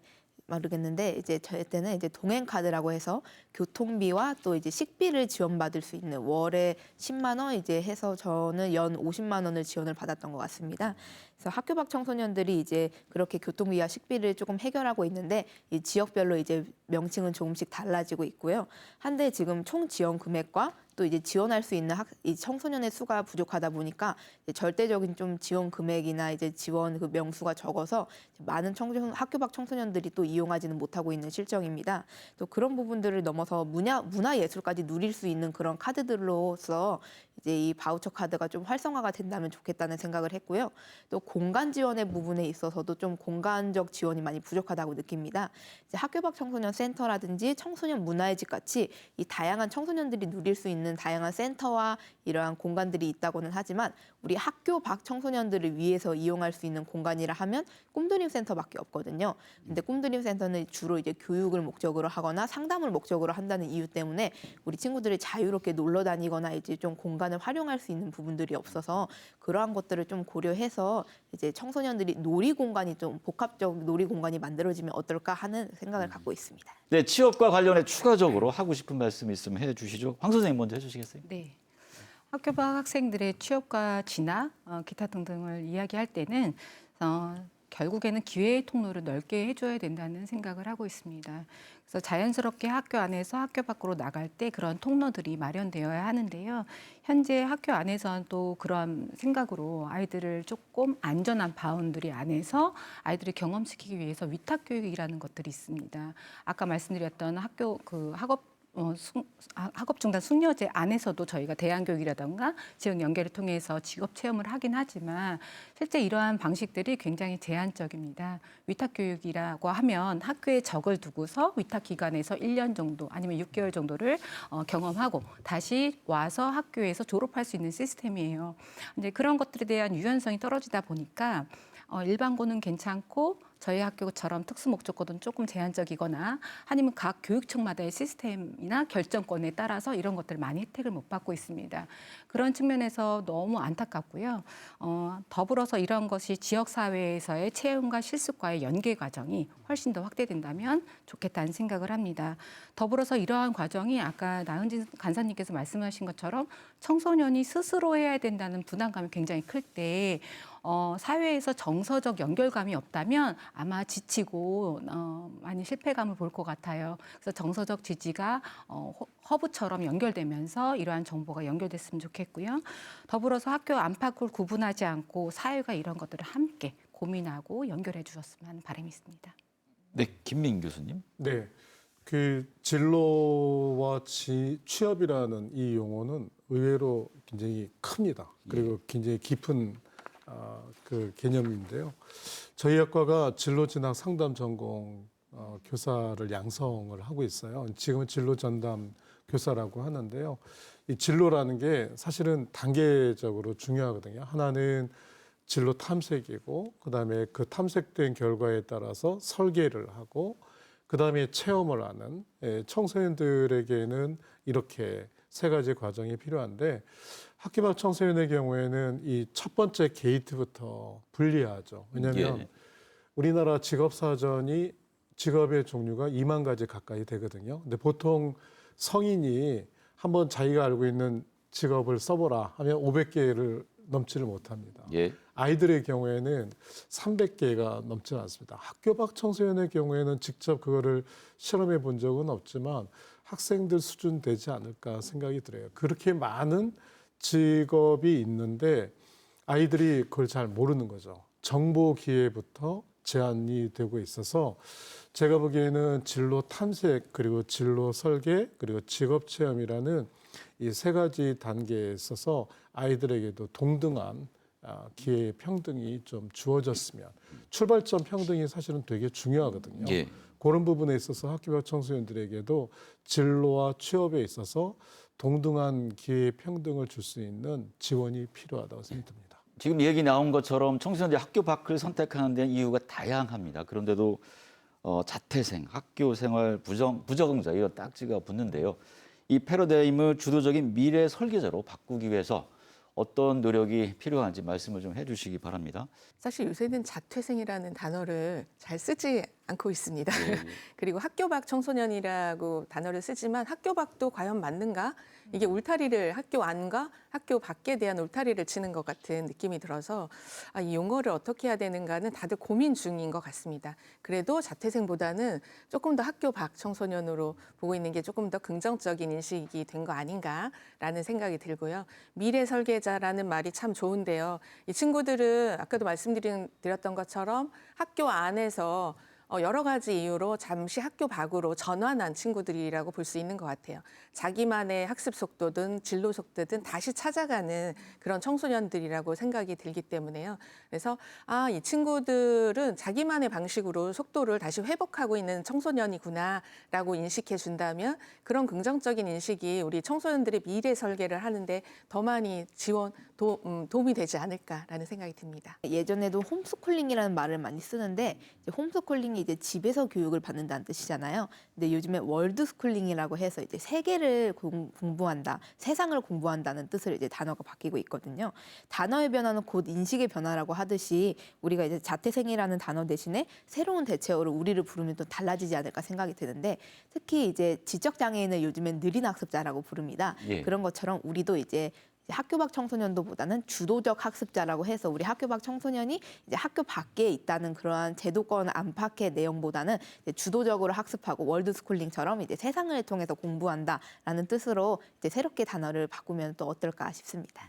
이제 저희 때는 이제 동행 카드라고 해서 교통비와 또 이제 식비를 지원받을 수 있는 월에 10만 원 이제 해서 저는 연 50만 원을 지원을 받았던 것 같습니다. 그래서 학교 밖 청소년들이 이제 그렇게 교통비와 식비를 조금 해결하고 있는데 이 지역별로 이제 명칭은 조금씩 달라지고 있고요. 한데 지금 총 지원 금액과 또 이제 지원할 수 있는 이 청소년의 수가 부족하다 보니까 이제 절대적인 좀 지원 금액이나 이제 지원 그 명수가 적어서 많은 학교 밖 청소년들이 또 이용하지는 못하고 있는 실정입니다. 또 그런 부분들을 넘어서 문화 예술까지 누릴 수 있는 그런 카드들로서 이제 이 바우처 카드가 좀 활성화가 된다면 좋겠다는 생각을 했고요. 또 공간 지원의 부분에 있어서도 좀 공간적 지원이 많이 부족하다고 느낍니다. 이제 학교 밖 청소년 센터라든지 청소년 문화의 집 같이 이 다양한 청소년들이 누릴 수 있는 다양한 센터와 이러한 공간들이 있다고는 하지만 우리 학교 밖 청소년들을 위해서 이용할 수 있는 공간이라 하면 꿈드림 센터밖에 없거든요. 근데 꿈드림 센터는 주로 이제 교육을 목적으로 하거나 상담을 목적으로 한다는 이유 때문에 우리 친구들이 자유롭게 놀러 다니거나 이제 좀 공간을 활용할 수 있는 부분들이 없어서 그러한 것들을 좀 고려해서 이제 청소년들이 놀이 공간이 좀 복합적 놀이 공간이 만들어지면 어떨까 하는 생각을 갖고 있습니다. 네, 취업과 관련해 추가적으로 하고 싶은 말씀 있으면 해주시죠. 황 선생님 먼저 해주시겠어요? 네. 학교 밖 학생들의 취업과 진학, 기타 등등을 이야기할 때는 결국에는 기회의 통로를 넓게 해줘야 된다는 생각을 하고 있습니다. 그래서 자연스럽게 학교 안에서 학교 밖으로 나갈 때 그런 통로들이 마련되어야 하는데요. 현재 학교 안에서는 또 그런 생각으로 아이들을 조금 안전한 바운드리 안에서 아이들을 경험시키기 위해서 위탁교육이라는 것들이 있습니다. 아까 말씀드렸던 학업중단 숙려제 안에서도 저희가 대안교육이라던가 지역 연계를 통해서 직업 체험을 하긴 하지만 실제 이러한 방식들이 굉장히 제한적입니다. 위탁교육이라고 하면 학교에 적을 두고서 위탁기관에서 1년 정도 아니면 6개월 정도를 경험하고 다시 와서 학교에서 졸업할 수 있는 시스템이에요. 이제 그런 것들에 대한 유연성이 떨어지다 보니까 일반고는 괜찮고 저희 학교처럼 특수목적고는 조금 제한적이거나 아니면 각 교육청마다의 시스템이나 결정권에 따라서 이런 것들 많이 혜택을 못 받고 있습니다. 그런 측면에서 너무 안타깝고요. 더불어서 이런 것이 지역사회에서의 체험과 실습과의 연계 과정이 훨씬 더 확대된다면 좋겠다는 생각을 합니다. 더불어서 이러한 과정이 아까 나은진 간사님께서 말씀하신 것처럼 청소년이 스스로 해야 된다는 부담감이 굉장히 클 때 사회에서 정서적 연결감이 없다면 아마 지치고 많이 실패감을 볼 것 같아요. 그래서 정서적 지지가 허브처럼 연결되면서 이러한 정보가 연결됐으면 좋겠고요. 더불어서 학교 안팎을 구분하지 않고 사회가 이런 것들을 함께 고민하고 연결해 주셨으면 하는 바람이 있습니다. 네, 김민 교수님. 네, 그 진로와 취업이라는 이 용어는 의외로 굉장히 큽니다. 그리고 굉장히 깊은 그 개념인데요. 저희 학과가 진로 진학 상담 전공이 교사를 양성을 하고 있어요. 지금은 진로 전담 교사라고 하는데요. 이 진로라는 게 사실은 단계적으로 중요하거든요. 하나는 진로 탐색이고, 그다음에 그 탐색된 결과에 따라서 설계를 하고, 그다음에 체험을 하는 청소년들에게는 이렇게 세 가지 과정이 필요한데, 학교 밖 청소년의 경우에는 이 첫 번째 게이트부터 불리하죠. 왜냐하면 예. 우리나라 직업사전이 직업의 종류가 2만 가지 가까이 되거든요. 근데 보통 성인이 한번 자기가 알고 있는 직업을 써보라 하면 500개를 넘지를 못합니다. 예. 아이들의 경우에는 300개가 넘지 않습니다. 학교 밖 청소년의 경우에는 직접 그거를 실험해 본 적은 없지만 학생들 수준 되지 않을까 생각이 들어요. 그렇게 많은 직업이 있는데 아이들이 그걸 잘 모르는 거죠. 정보 기회부터 제한이 되고 있어서 제가 보기에는 진로 탐색, 그리고 진로 설계, 그리고 직업 체험이라는 이 세 가지 단계에 있어서 아이들에게도 동등한 기회 평등이 좀 주어졌으면, 출발점 평등이 사실은 되게 중요하거든요. 예. 그런 부분에 있어서 학교 밖 청소년들에게도 진로와 취업에 있어서 동등한 기회 평등을 줄 수 있는 지원이 필요하다고 생각됩니다. 지금 얘기 나온 것처럼 청소년들이 학교 밖을 선택하는 데는 이유가 다양합니다. 그런데도 자퇴생, 학교 생활 부적응자 이런 딱지가 붙는데요. 이 패러다임을 주도적인 미래 설계자로 바꾸기 위해서 어떤 노력이 필요한지 말씀을 좀 해주시기 바랍니다. 사실 요새는 자퇴생이라는 단어를 잘 쓰지 않고 있습니다. 예. 그리고 학교 밖 청소년이라고 단어를 쓰지만 학교 밖도 과연 맞는가? 이게 울타리를 학교 안과 학교 밖에 대한 울타리를 치는 것 같은 느낌이 들어서 이 용어를 어떻게 해야 되는가는 다들 고민 중인 것 같습니다. 그래도 자퇴생보다는 조금 더 학교 밖 청소년으로 보고 있는 게 조금 더 긍정적인 인식이 된 거 아닌가라는 생각이 들고요. 미래 설계자라는 말이 참 좋은데요. 이 친구들은 아까도 말씀드렸던 것처럼 학교 안에서 여러 가지 이유로 잠시 학교 밖으로 전환한 친구들이라고 볼 수 있는 것 같아요. 자기만의 학습 속도든 진로 속도든 다시 찾아가는 그런 청소년들이라고 생각이 들기 때문에요. 그래서 이 친구들은 자기만의 방식으로 속도를 다시 회복하고 있는 청소년이구나라고 인식해 준다면 그런 긍정적인 인식이 우리 청소년들의 미래 설계를 하는데 더 많이 도움이 되지 않을까라는 생각이 듭니다. 예전에도 홈스쿨링이라는 말을 많이 쓰는데 이제 홈스쿨링이 이제 집에서 교육을 받는다는 뜻이잖아요. 근데 요즘에 월드스쿨링이라고 해서 이제 세계를 공부한다, 세상을 공부한다는 뜻으로 이제 단어가 바뀌고 있거든요. 단어의 변화는 곧 인식의 변화라고 하듯이 우리가 이제 자퇴생이라는 단어 대신에 새로운 대체어로 우리를 부르면 또 달라지지 않을까 생각이 드는데, 특히 이제 지적 장애인을 요즘엔 느린 학습자라고 부릅니다. 예. 그런 것처럼 우리도 이제 학교 밖 청소년도보다는 주도적 학습자라고 해서 우리 학교 밖 청소년이 이제 학교 밖에 있다는 그러한 제도권 안팎의 내용보다는 이제 주도적으로 학습하고 월드스쿨링처럼 이제 세상을 통해서 공부한다라는 뜻으로 이제 새롭게 단어를 바꾸면 또 어떨까 싶습니다.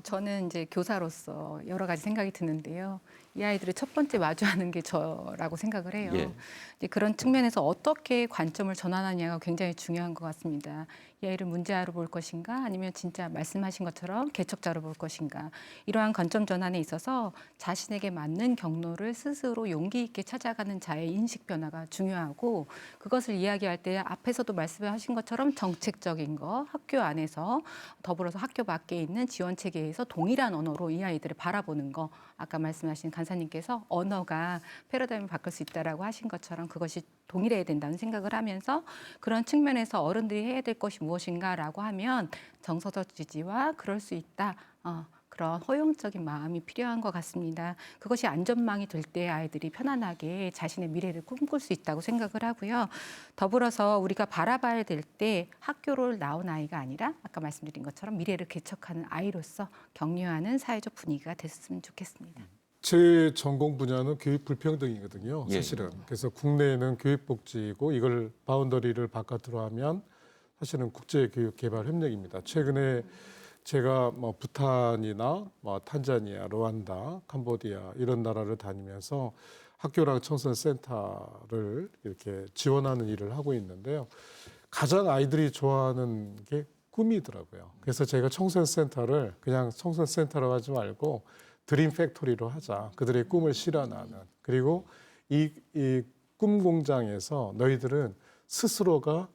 저는 이제 교사로서 여러 가지 생각이 드는데요. 이 아이들을 첫 번째 마주하는 게 저라고 생각을 해요. 예. 이제 그런 측면에서 어떻게 관점을 전환하냐가 굉장히 중요한 것 같습니다. 이 아이를 문제아로 볼 것인가, 아니면 진짜 말씀하신 것처럼 개척자로 볼 것인가. 이러한 관점 전환에 있어서 자신에게 맞는 경로를 스스로 용기 있게 찾아가는 자의 인식 변화가 중요하고, 그것을 이야기할 때 앞에서도 말씀하신 것처럼 정책적인 거, 학교 안에서 더불어서 학교 밖에 있는 지원 체계에서 동일한 언어로 이 아이들을 바라보는 거, 아까 말씀하신 간사님께서 언어가 패러다임을 바꿀 수 있다라고 하신 것처럼 그것이 동일해야 된다는 생각을 하면서, 그런 측면에서 어른들이 해야 될 것이 무엇인가라고 하면 정서적 지지와 그럴 수 있다, 그런 허용적인 마음이 필요한 것 같습니다. 그것이 안전망이 될 때 아이들이 편안하게 자신의 미래를 꿈꿀 수 있다고 생각을 하고요. 더불어서 우리가 바라봐야 될 때 학교를 나온 아이가 아니라 아까 말씀드린 것처럼 미래를 개척하는 아이로서 격려하는 사회적 분위기가 됐으면 좋겠습니다. 제 전공 분야는 교육 불평등이거든요, 예. 사실은. 그래서 국내에는 교육복지고 이걸 바운더리를 바깥으로 하면 사실은 국제교육개발협력입니다. 최근에 제가 부탄이나 탄자니아, 루안다, 캄보디아 이런 나라를 다니면서 학교랑 청소년 센터를 이렇게 지원하는 일을 하고 있는데요. 가장 아이들이 좋아하는 게 꿈이더라고요. 그래서 제가 청소년 센터를 그냥 청소년 센터라고 하지 말고 드림 팩토리로 하자. 그들의 꿈을 실현하는. 그리고 이 꿈 공장에서 너희들은 스스로가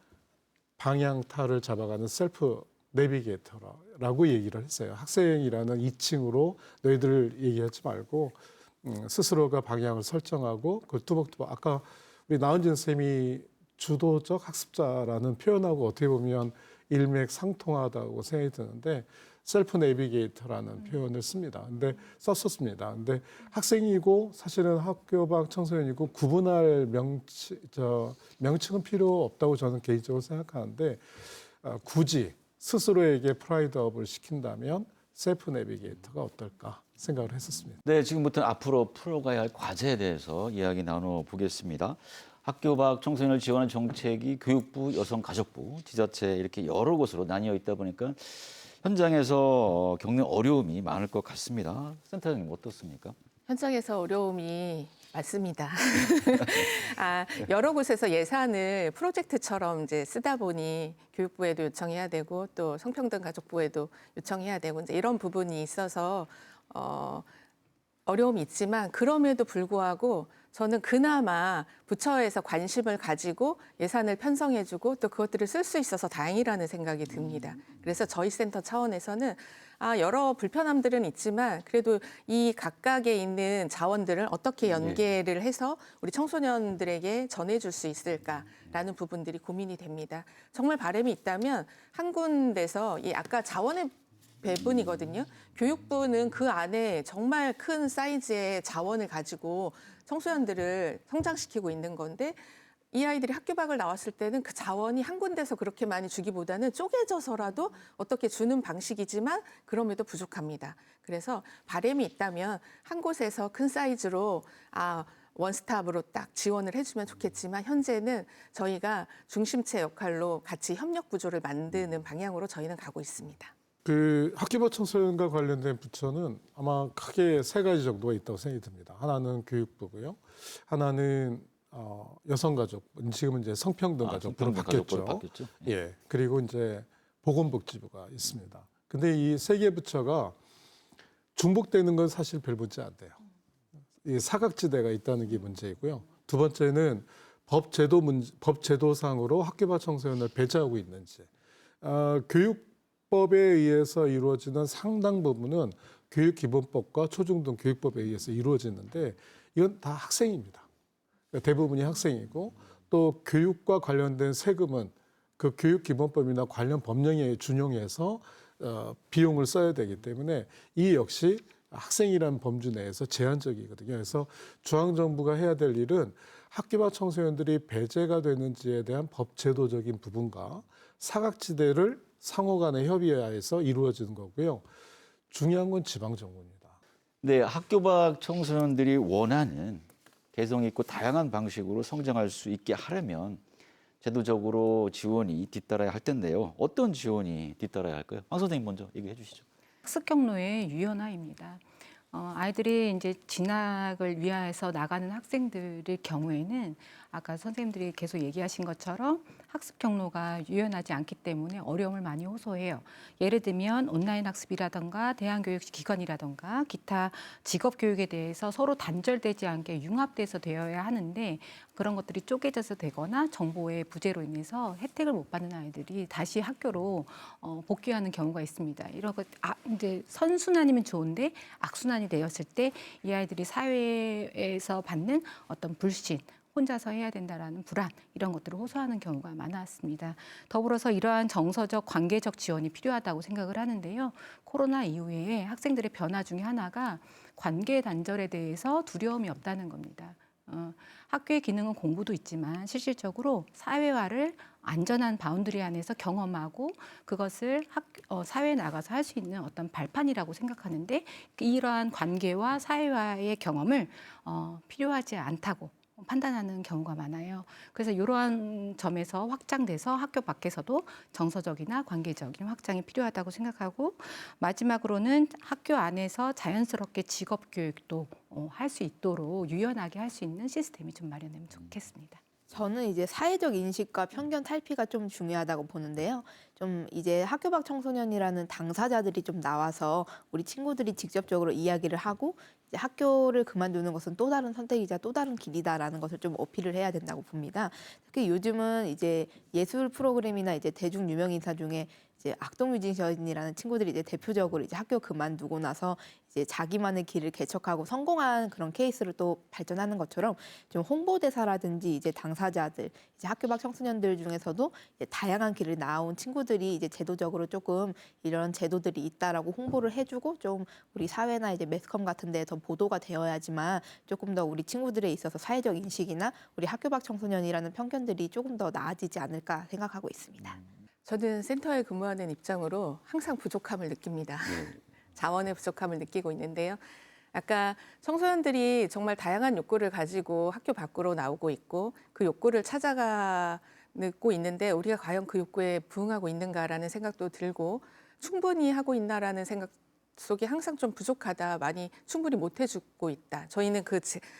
방향타를 잡아가는 셀프 내비게이터라고 얘기를 했어요. 학생이라는 이칭으로 너희들 얘기하지 말고 스스로가 방향을 설정하고 그걸 뚜벅뚜벅 아까 우리 나은진 쌤이 주도적 학습자라는 표현하고 어떻게 보면 일맥상통하다고 생각이 드는데 셀프 내비게이터라는 표현을 씁니다. 근데 썼었습니다. 근데 학생이고 사실은 학교 밖 청소년이고 구분할 명칭은 필요 없다고 저는 개인적으로 생각하는데 굳이 스스로에게 프라이드업을 시킨다면 셀프 내비게이터가 어떨까 생각을 했었습니다. 네, 지금부터 앞으로 풀어가야 할 과제에 대해서 이야기 나눠보겠습니다. 학교 밖 청소년을 지원하는 정책이 교육부, 여성가족부, 지자체 이렇게 여러 곳으로 나뉘어 있다 보니까 현장에서 겪는 어려움이 많을 것 같습니다. 센터장님 어떻습니까? 현장에서 어려움이 많습니다. 여러 곳에서 예산을 프로젝트처럼 이제 쓰다 보니 교육부에도 요청해야 되고 또 성평등가족부에도 요청해야 되고 이제 이런 부분이 있어서 어려움이 있지만 그럼에도 불구하고 저는 그나마 부처에서 관심을 가지고 예산을 편성해주고 또 그것들을 쓸 수 있어서 다행이라는 생각이 듭니다. 그래서 저희 센터 차원에서는 여러 불편함들은 있지만 그래도 이 각각에 있는 자원들을 어떻게 연계를 해서 우리 청소년들에게 전해줄 수 있을까라는 부분들이 고민이 됩니다. 정말 바람이 있다면 한 군데서 이 아까 자원의 배분이거든요. 교육부는 그 안에 정말 큰 사이즈의 자원을 가지고 청소년들을 성장시키고 있는 건데 이 아이들이 학교 밖을 나왔을 때는 그 자원이 한 군데서 그렇게 많이 주기보다는 쪼개져서라도 어떻게 주는 방식이지만 그럼에도 부족합니다. 그래서 바람이 있다면 한 곳에서 큰 사이즈로 원스톱으로 딱 지원을 해주면 좋겠지만 현재는 저희가 중심체 역할로 같이 협력 구조를 만드는 방향으로 저희는 가고 있습니다. 그 학교 밖 청소년과 관련된 부처는 아마 크게 세 가지 정도가 있다고 생각이 듭니다. 하나는 교육부고요. 하나는 여성가족부, 지금은 이제 성평등가족부로 바뀌었죠. 예. 그리고 이제 보건복지부가 있습니다. 근데 이 세 개 부처가 중복되는 건 사실 별 문제 안 돼요. 이 사각지대가 있다는 게 문제이고요. 두 번째는 법제도상으로 학교 밖 청소년을 배제하고 있는지, 교육법에 의해서 이루어지는 상당 부분은 교육기본법과 초중등 교육법에 의해서 이루어지는데 이건 다 학생입니다. 대부분이 학생이고 또 교육과 관련된 세금은 그 교육기본법이나 관련 법령에 준용해서 비용을 써야 되기 때문에 이 역시 학생이라는 범주 내에서 제한적이거든요. 그래서 중앙정부가 해야 될 일은 학교 밖 청소년들이 배제가 되는지에 대한 법제도적인 부분과 사각지대를 상호 간의 협의하에서 이루어지는 거고요. 중요한 건 지방정부입니다. 네, 학교 밖 청소년들이 원하는 개성 있고 다양한 방식으로 성장할 수 있게 하려면 제도적으로 지원이 뒤따라야 할 텐데요. 어떤 지원이 뒤따라야 할까요? 황 선생님 먼저 얘기해 주시죠. 학습 경로의 유연화입니다. 아이들이 이제 진학을 위해서 나가는 학생들의 경우에는 아까 선생님들이 계속 얘기하신 것처럼 학습 경로가 유연하지 않기 때문에 어려움을 많이 호소해요. 예를 들면 온라인 학습이라든가 대안교육기관이라든가 기타 직업교육에 대해서 서로 단절되지 않게 융합돼서 되어야 하는데 그런 것들이 쪼개져서 되거나 정보의 부재로 인해서 혜택을 못 받는 아이들이 다시 학교로 복귀하는 경우가 있습니다. 이런 것 이제 선순환이면 좋은데 악순환이 되었을 때 이 아이들이 사회에서 받는 어떤 불신, 혼자서 해야 된다라는 불안 이런 것들을 호소하는 경우가 많았습니다. 더불어서 이러한 정서적 관계적 지원이 필요하다고 생각을 하는데요. 코로나 이후에 학생들의 변화 중에 하나가 관계 단절에 대해서 두려움이 없다는 겁니다. 학교의 기능은 공부도 있지만 실질적으로 사회화를 안전한 바운드리 안에서 경험하고 그것을 사회에 나가서 할 수 있는 어떤 발판이라고 생각하는데 이러한 관계와 사회화의 경험을 필요하지 않다고 판단하는 경우가 많아요. 그래서 이러한 점에서 확장돼서 학교 밖에서도 정서적이나 관계적인 확장이 필요하다고 생각하고 마지막으로는 학교 안에서 자연스럽게 직업 교육도 할 수 있도록 유연하게 할 수 있는 시스템이 좀 마련되면 좋겠습니다. 저는 이제 사회적 인식과 편견 탈피가 좀 중요하다고 보는데요. 좀 이제 학교 밖 청소년이라는 당사자들이 좀 나와서 우리 친구들이 직접적으로 이야기를 하고 이제 학교를 그만두는 것은 또 다른 선택이자 또 다른 길이다라는 것을 좀 어필을 해야 된다고 봅니다. 특히 요즘은 이제 예술 프로그램이나 이제 대중 유명 인사 중에 이제 악동 뮤지션이라는 친구들이 이제 대표적으로 이제 학교 그만두고 나서 이제 자기만의 길을 개척하고 성공한 그런 케이스를 또 발전하는 것처럼 좀 홍보대사라든지 이제 당사자들, 이제 학교 밖 청소년들 중에서도 이제 다양한 길을 나온 친구들이 이제 제도적으로 조금 이런 제도들이 있다라고 홍보를 해주고 좀 우리 사회나 이제 매스컴 같은 데에 더 보도가 되어야지만 조금 더 우리 친구들에 있어서 사회적 인식이나 우리 학교 밖 청소년이라는 편견들이 조금 더 나아지지 않을까 생각하고 있습니다. 저는 센터에 근무하는 입장으로 항상 부족함을 느낍니다. 자원의 부족함을 느끼고 있는데요. 아까 청소년들이 정말 다양한 욕구를 가지고 학교 밖으로 나오고 있고 그 욕구를 찾아가고 있는데 우리가 과연 그 욕구에 부응하고 있는가라는 생각도 들고 충분히 하고 있나라는 생각 속에 항상 좀 부족하다, 많이 충분히 못 해주고 있다. 저희는 그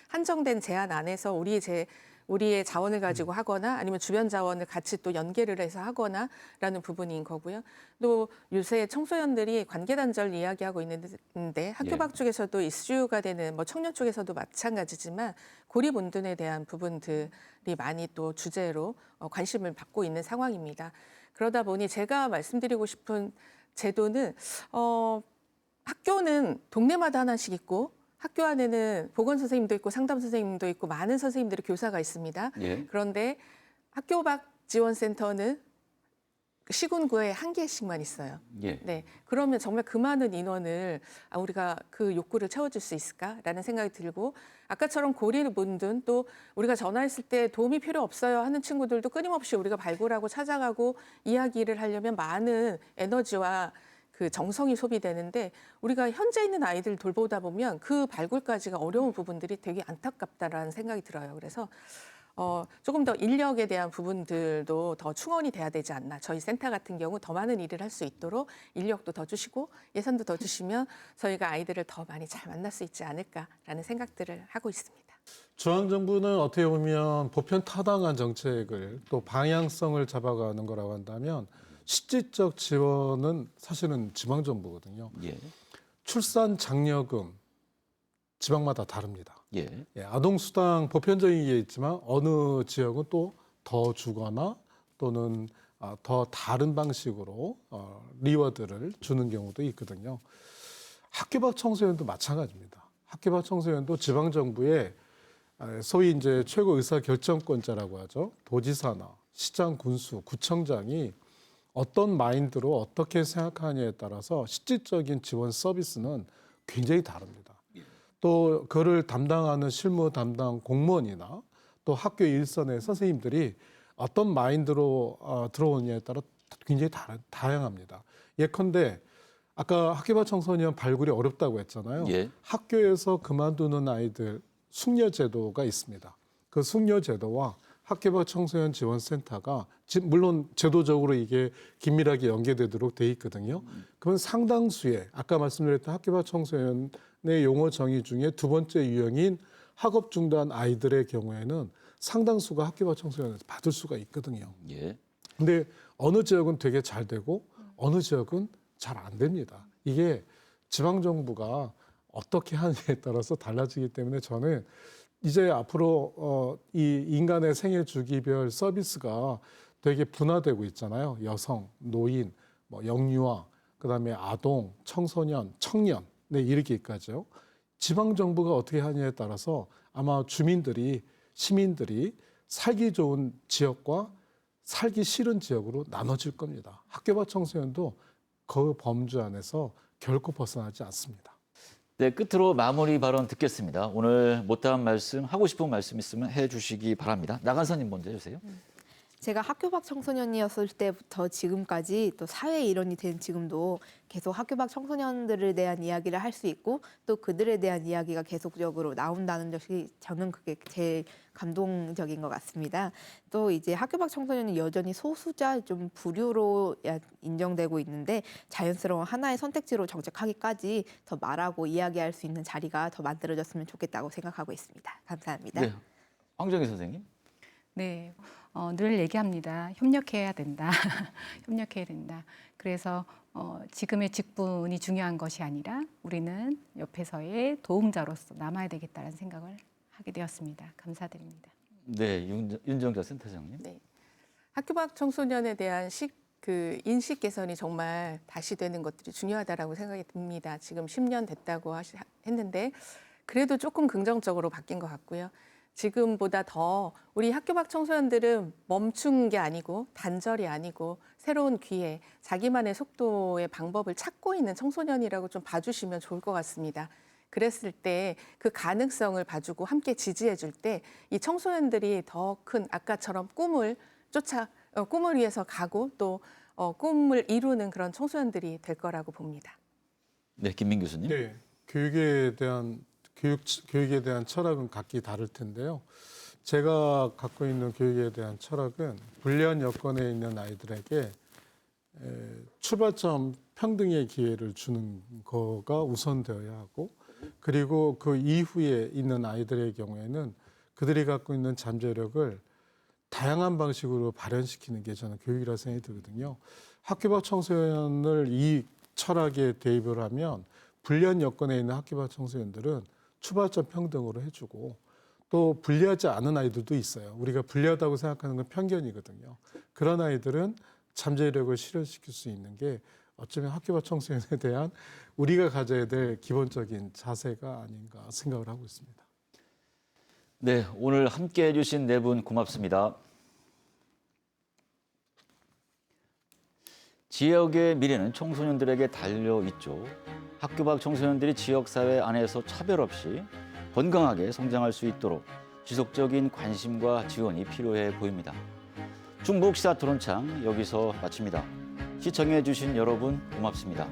한정된 제한 안에서 우리의 자원을 가지고 하거나 아니면 주변 자원을 같이 또 연계를 해서 하거나라는 부분인 거고요. 또 요새 청소년들이 관계 단절 이야기하고 있는데 학교 밖 쪽에서도 이슈가 되는 뭐 청년 쪽에서도 마찬가지지만 고립 운동에 대한 부분들이 많이 또 주제로 관심을 받고 있는 상황입니다. 그러다 보니 제가 말씀드리고 싶은 제도는 학교는 동네마다 하나씩 있고 학교 안에는 보건 선생님도 있고 상담 선생님도 있고 많은 선생님들이 교사가 있습니다. 그런데 학교 밖 지원센터는 시군구에 한 개씩만 있어요. 네, 그러면 정말 그 많은 인원을 우리가 그 욕구를 채워줄 수 있을까라는 생각이 들고 아까처럼 고립분들 또 우리가 전화했을 때 도움이 필요 없어요 하는 친구들도 끊임없이 우리가 발굴하고 찾아가고 이야기를 하려면 많은 에너지와 그 정성이 소비되는데 우리가 현재 있는 아이들 돌보다 보면 그 발굴까지가 어려운 부분들이 되게 안타깝다라는 생각이 들어요. 그래서 조금 더 인력에 대한 부분들도 더 충원이 돼야 되지 않나. 저희 센터 같은 경우 더 많은 일을 할 수 있도록 인력도 더 주시고 예산도 더 주시면 저희가 아이들을 더 많이 잘 만날 수 있지 않을까라는 생각들을 하고 있습니다. 중앙정부는 어떻게 보면 보편 타당한 정책을 또 방향성을 잡아가는 거라고 한다면 실질적 지원은 사실은 지방정부거든요. 출산 장려금 지방마다 다릅니다. 아동수당 보편적인 게 있지만 어느 지역은 또 더 주거나 또는 더 다른 방식으로 리워드를 주는 경우도 있거든요. 학교 밖 청소년도 마찬가지입니다. 학교 밖 청소년도 지방정부의 소위 이제 최고 의사 결정권자라고 하죠. 도지사나 시장, 군수, 구청장이 어떤 마인드로 어떻게 생각하느냐에 따라서 실질적인 지원 서비스는 굉장히 다릅니다. 또 그를 담당하는 실무 담당 공무원이나 또 학교 일선의 선생님들이 어떤 마인드로 들어오느냐에 따라 굉장히 다양합니다. 예컨대 아까 학교 밖 청소년 발굴이 어렵다고 했잖아요. 학교에서 그만두는 아이들 숙려 제도가 있습니다. 그 숙려 제도와 학교 밖 청소년 지원센터가 물론 제도적으로 이게 긴밀하게 연계되도록 돼 있거든요. 그러면 상당수의 아까 말씀드렸던 학교 밖 청소년의 용어 정의 중에 두 번째 유형인 학업 중단 아이들의 경우에는 상당수가 학교 밖 청소년을 받을 수가 있거든요. 근데 어느 지역은 되게 잘 되고 어느 지역은 잘 안 됩니다. 이게 지방정부가 어떻게 하느냐에 따라서 달라지기 때문에 저는 이제 앞으로 이 인간의 생애 주기별 서비스가 되게 분화되고 있잖아요. 여성, 노인, 뭐 영유아, 그다음에 아동, 청소년, 청년, 네, 이렇게까지요. 지방 정부가 어떻게 하느냐에 따라서 아마 주민들이 시민들이 살기 좋은 지역과 살기 싫은 지역으로 나눠질 겁니다. 학교 밖 청소년도 그 범주 안에서 결코 벗어나지 않습니다. 네, 끝으로 마무리 발언 듣겠습니다. 오늘 못다한 말씀, 하고 싶은 말씀 있으면 해주시기 바랍니다. 나간사님 먼저 해주세요. 제가 학교 밖 청소년이었을 때부터 지금까지 또 사회 일원이 된 지금도 계속 학교 밖 청소년들에 대한 이야기를 할 수 있고 또 그들에 대한 이야기가 계속적으로 나온다는 것이 저는 그게 제일 감동적인 것 같습니다. 또 이제 학교 밖 청소년이 여전히 소수자 좀 부류로 인정되고 있는데 자연스러운 하나의 선택지로 정책하기까지 더 말하고 이야기할 수 있는 자리가 더 만들어졌으면 좋겠다고 생각하고 있습니다. 감사합니다. 네, 황정희 선생님. 네, 늘 얘기합니다. 협력해야 된다. 협력해야 된다. 그래서 지금의 직분이 중요한 것이 아니라 우리는 옆에서의 도움자로서 남아야 되겠다는 생각을 하게 되었습니다. 감사드립니다. 네, 윤정자 센터장님. 네. 학교 밖 청소년에 대한 인식 개선이 정말 다시 되는 것들이 중요하다라고 생각이 듭니다. 지금 10년 됐다고 했는데 그래도 조금 긍정적으로 바뀐 것 같고요. 지금보다 더 우리 학교 밖 청소년들은 멈춘 게 아니고 단절이 아니고 새로운 기회, 자기만의 속도의 방법을 찾고 있는 청소년이라고 좀 봐주시면 좋을 것 같습니다. 그랬을 때 그 가능성을 봐주고 함께 지지해 줄 때 이 청소년들이 더 큰 아까처럼 꿈을 위해서 가고 또 꿈을 이루는 그런 청소년들이 될 거라고 봅니다. 네, 김민 교수님. 네, 교육에 대한 철학은 각기 다를 텐데요. 제가 갖고 있는 교육에 대한 철학은 불리한 여건에 있는 아이들에게 출발점 평등의 기회를 주는 거가 우선되어야 하고, 그리고 그 이후에 있는 아이들의 경우에는 그들이 갖고 있는 잠재력을 다양한 방식으로 발현시키는 게 저는 교육이라고 생각이 들거든요. 학교 밖 청소년을 이 철학에 대입을 하면 불리한 여건에 있는 학교 밖 청소년들은 출발점 평등으로 해주고, 또 불리하지 않은 아이들도 있어요. 우리가 불리하다고 생각하는 건 편견이거든요. 그런 아이들은 잠재력을 실현시킬 수 있는 게 어쩌면 학교 밖 청소년에 대한 우리가 가져야 될 기본적인 자세가 아닌가 생각을 하고 있습니다. 네, 오늘 함께해 주신 네 분 고맙습니다. 지역의 미래는 청소년들에게 달려 있죠. 학교 밖 청소년들이 지역사회 안에서 차별 없이 건강하게 성장할 수 있도록 지속적인 관심과 지원이 필요해 보입니다. 중북 시사 토론창 여기서 마칩니다. 시청해 주신 여러분 고맙습니다.